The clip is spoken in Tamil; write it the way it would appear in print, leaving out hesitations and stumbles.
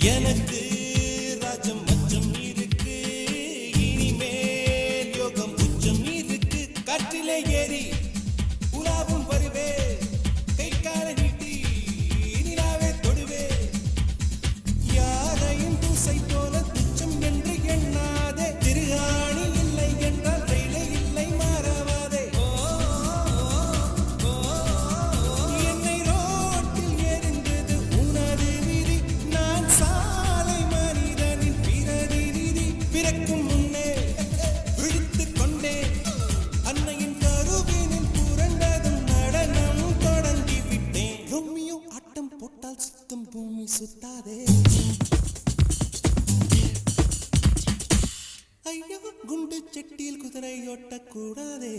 எனக்கு ராஜம் மச்சம் இருக்கு, இனிமேல் யோகம் உச்சம் இருக்கு. காற்றிலே ஏறி உலாவும் வருவே, கை கால நீட்டி நிலாவே தொடுவே. யாரையும் தூசை போல துச்சம் என்று எண்ணாதே, திருகாணி இல்லை என்றால் ரயிலே இல்லை மாறாவாதே. என்னை ரோட்டில் எரிந்தது உனது விதி, நான் சாலை மனிதனின் பிரதிநிதி. பிறக்கும் முன்னே விழித்துக் கொண்டேன், அன்னையின் கருவினில் புரண்டதும் நடனம் தொடங்கிவிட்டேன். ரோமியோ ஆட்டம் போட்டால் சுத்தம் பூமி சுத்தாதே. ஐயோ குண்டு செட்டியில் குதிரை ஓட்டக்கூடாதே.